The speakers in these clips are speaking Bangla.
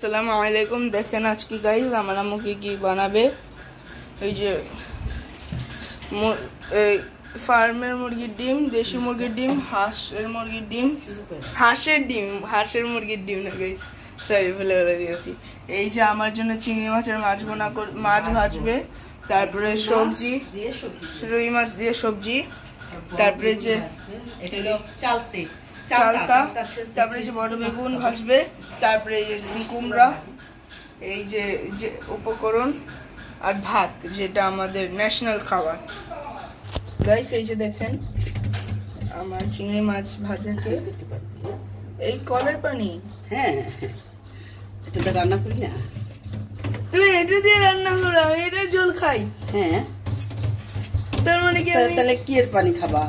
আসসালামু আলাইকুম। দেখেন আজকে গাইস আমার আম্মু কি বানাবে। এই যে ফার্মের মুরগির ডিম, দেশি মুরগির ডিম, হাঁসের মুরগির ডিম, হাঁসের মুরগির ডিম না গাইস, সরি ফেলে দিয়েছি। এই যে আমার জন্য চিংড়ি মাছের মাছ ভাজবে, তারপরে সবজি রুই মাছ দিয়ে সবজি, তারপরে যে চালতা, তারপরে যে বড় বেগুন ভাজবে, তারপরে এই যে কুমড়া, এই যে উপকরণ আর ভাত, যেটা আমাদের ন্যাশনাল খাবার গাইস। এই যে দেখেন আমার চিংড়ি মাছ ভাজাকে এই কলের পানি, হ্যাঁ এটা তো রান্না করি না, তুমি এটা দিয়ে রান্না করো, আমি এটার ঝোল খাই। হ্যাঁ তার মানে কি তাহলে কি এর পানি খাবা?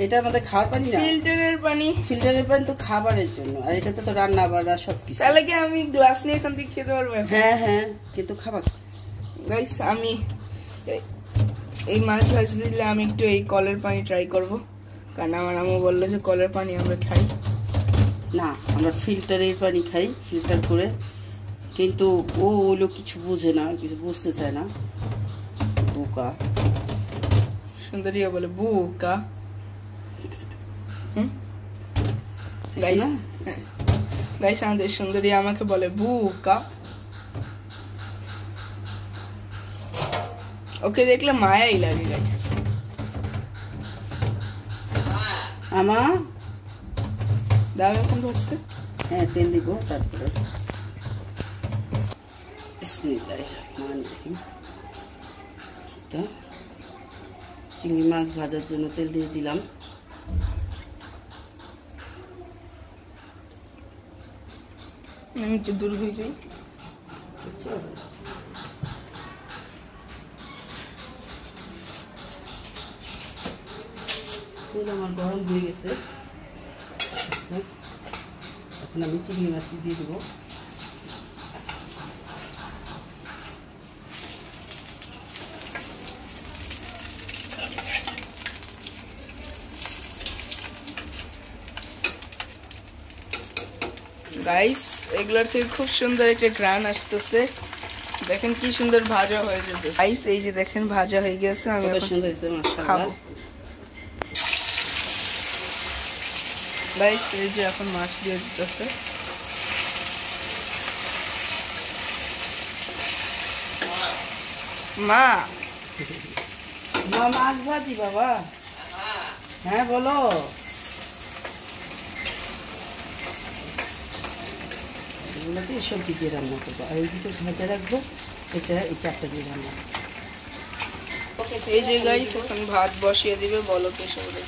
এটা আমাদের খাওয়ার পানি না, ফিল্টারের পানি। ফিল্টারের পানি তো খাবারের জন্য, আর এটাতে তো রান্না বান্না সবকিছু। তাহলে কি আমি গ্লাস নিয়ে এখান থেকে খেতে পারবো? হ্যাঁ হ্যাঁ, কিন্তু খাবা গাইস আমি এই মাছ ভাজতে দিলে আমি একটু এই কলের পানি ট্রাই করব, কারণ আমার আম্মু বললো যে কলের পানি আমরা খাই না, আমরা ফিল্টারের পানি খাই, ফিল্টার করে। কিন্তু ও ওগুলো কিছু বুঝে না, কিছু বুঝতে চায় না, বোকা। সুন্দরীও বলে বুকা। গাইস আমাদের সুন্দরী আমাকে বলে বুকা। ওকে দেখলে মায়াই লাগে গাইস। আমা দাও এখন ভাজতে। হ্যাঁ তেল দিব, তারপরে বিসমিল্লাহির রহমানির রহিম। তো চিংড়ি মাছ ভাজার জন্য তেল দিয়ে দিলাম। আমি একটু দূর হয়ে যাই। তেল আমার গরম হয়ে গেছে, এখন আমি চিংড়ি মাছটি দিয়ে দেবো। গাইস এগুলোর থেকে খুব সুন্দর একটা গ্রান আসতেছে, দেখেন কি সুন্দর ভাজা হয়ে যেতে। গাইস এই যে দেখেন ভাজা হয়ে গেছে, আমি সুন্দর হয়েছে খাবো। গাইস এই যে এখন মাছ দিয়ে দিতেছে। মা মাছ ভাজি বাবা। হ্যাঁ বলো। এগুলোতে সবজি দিয়ে রান্না করবো, আর এইদিকে ভাজা রাখবো, এটা এই চারটা দিয়ে রান্না। এই যে গাইস এখন ভাত বসিয়ে দিবে, বলো কে সঙ্গে।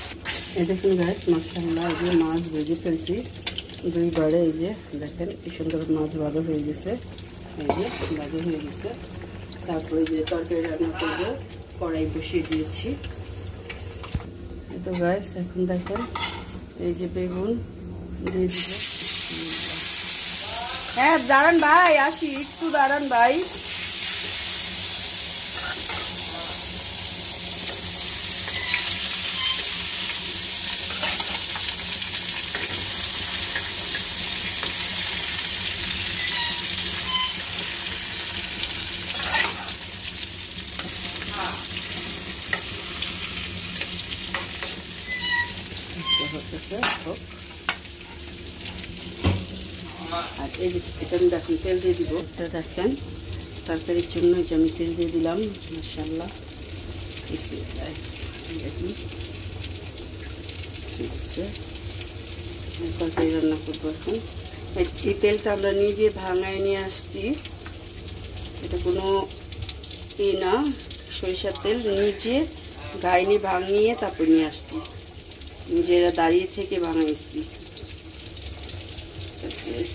এই দেখুন গাইস মাশাআল্লাহ, এই যে মাছ ভেজে ফেলছি দুইবারে। এই যে দেখেন কি সুন্দর মাছ ভাজা হয়ে গেছে, এই যে ভাজা হয়ে গেছে। তারপরে যে তরকারি রান্না করবো, কড়াই বসিয়ে দিয়েছি। এই তো গাইস এখন দেখেন এই যে বেগুন দিয়ে দিব। হ্যাঁ দাঁড়ান ভাই, আসি একটু দাঁড়ান ভাই। আর এই যে এটা আমি দেখুন তেল দিয়ে দিব, এটা দেখেন তরকারির জন্য যে আমি তেল দিয়ে দিলাম। মাশাআল্লাহ দেখুন ঠিক আছে, তরকারি রান্না করবো এখন। এই তেলটা আমরা নিজে ভাঙায় নিয়ে আসছি, এটা কোনো ই না, সরিষার তেল নিজে গাইনি ভাঙিয়ে তারপর নিয়ে আসছি, নিজেরা দাঁড়িয়ে থেকে ভাঙাইছি।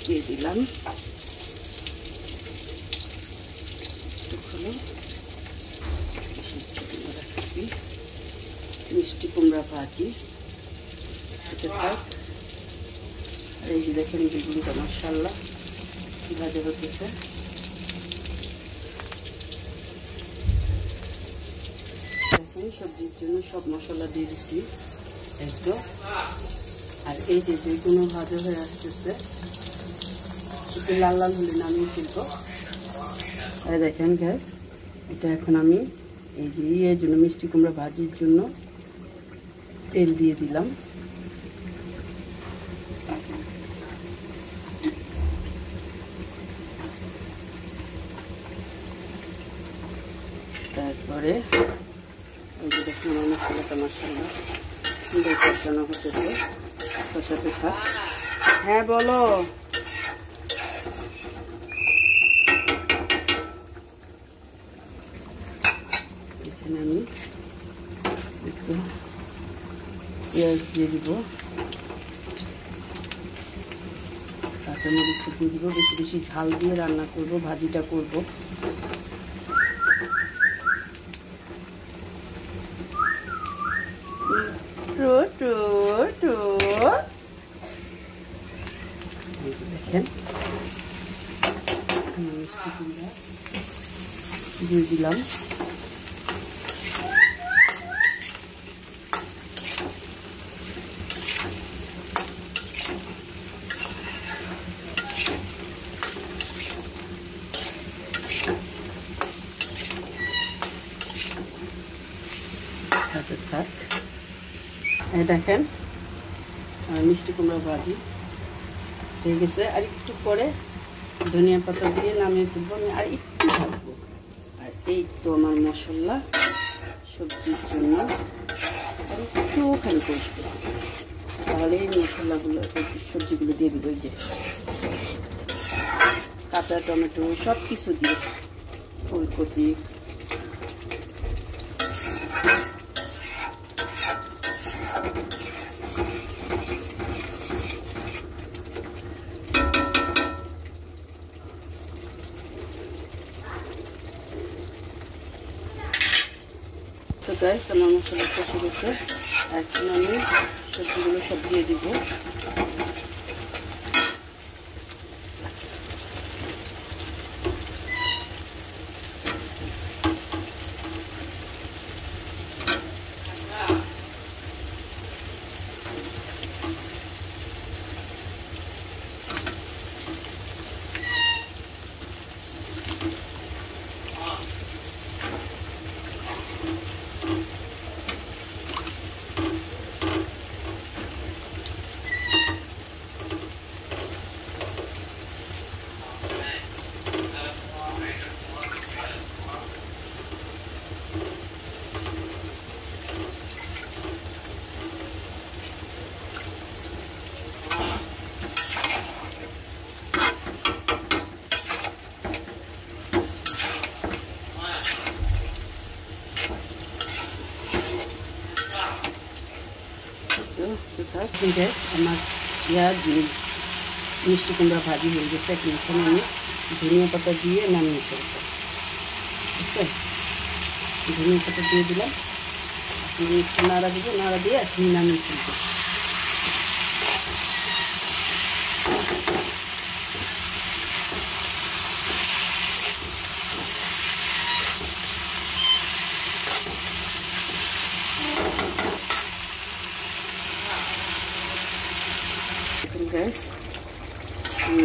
দিয়ে দিলাম মিষ্টি কুমড়া ভাজি, এটা থাক। আর এই যে দেখেন বেগুনটা মাশাআল্লাহ ভাজা হতেছে। দেখেন সবজির জন্য সব মশলা দিয়ে দিচ্ছি একদম। আর এই যে বেগুনও ভাজা হয়ে আসতেছে, একটু লাল লাল হলে নামিয়ে ফেলবো। আর দেখেন গ্যাস, এটা এখন আমি এই যে এর জন্য মিষ্টি কুমড়া ভাজির জন্য তেল দিয়ে দিলাম। তারপরে ওই যে দেখুন আমার মশলাটা মাশাআল্লাহ সুন্দর কষানো হতেছে, কষাতে থাক। হ্যাঁ বলো। এখানে আমি একটু পেঁয়াজ দিয়ে দিব, কাঁচামরিচ দিয়ে দিব। বেশি বেশি ঝাল দিয়ে রান্না করব, ভাজিটা করব। দেখেন মিষ্টি কুমড়া দিয়ে দিলাম। থাক, দেখেন মিষ্টি কুমড়া ভাজি হয়ে গেছে। আর একটু পরে ধনিয়া পাতা দিয়ে নামিয়ে ফেলবো আমি, আর একটু থাকবো। আর এই তো আমার মশলা সবজির জন্য আর একটুখানি কষবো, তাহলে এই মশলাগুলো সবজিগুলো দিয়ে দিব। এই যে কাঁচা টমেটো সব কিছু দিয়ে, ফুলকপি, তো গাইস আমার মশলা কষে গেছে। এখন আমি সবজিগুলো সব দিয়ে দিব। আমার মিষ্টি কুমড়া ভাজি হয়ে গেছে। এখন আমি ধনিয়া পাতা দিয়ে নামিয়ে ফেলবো। ঠিক আছে, ধনিয়া পাতা দিয়ে দিলাম। এখন আমি একটু নাড়া দিব, নাড়া দিয়ে এখন নামিয়ে ফেলবো। গ্যাস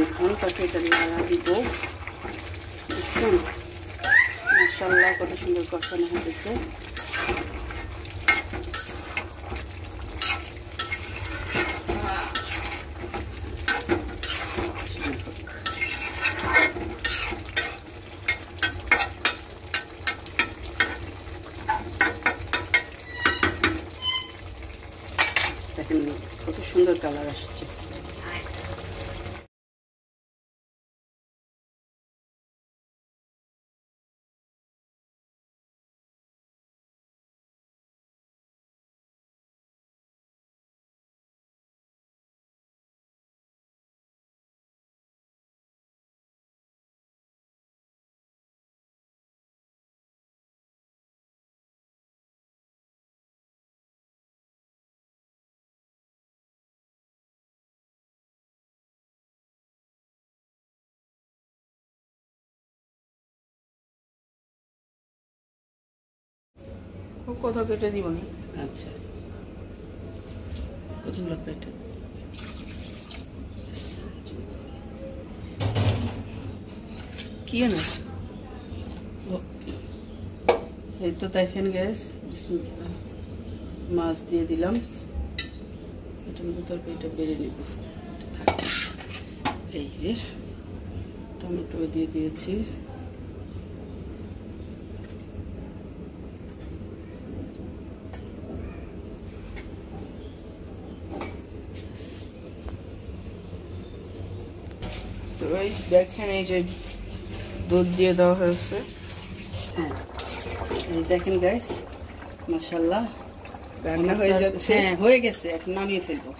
এখন তরকারিটা নাড়া দিব। দেখছেন মাশাআল্লাহ কত সুন্দর কষানো হতেছে। দেখেন কত সুন্দর কালার আসছে। কোথাও কেটে দিব নি। আচ্ছা, কতগুলো কেটে কি আনাস? এই তো দেখেন গ্যাস, মাছ দিয়ে দিলাম, এটার মধ্যে তরকারিটা বেড়ে নেব। এই যে টমেটো দিয়ে দিয়েছি, তো গাইস দেখেন এই যে দুধ দিয়ে দেওয়া হয়েছে। হ্যাঁ এই দেখেন গাইস, মাশাআল্লাহ রান্না হয়ে যাচ্ছে। হ্যাঁ হয়ে গেছে, এখন নামিয়ে ফেলবো।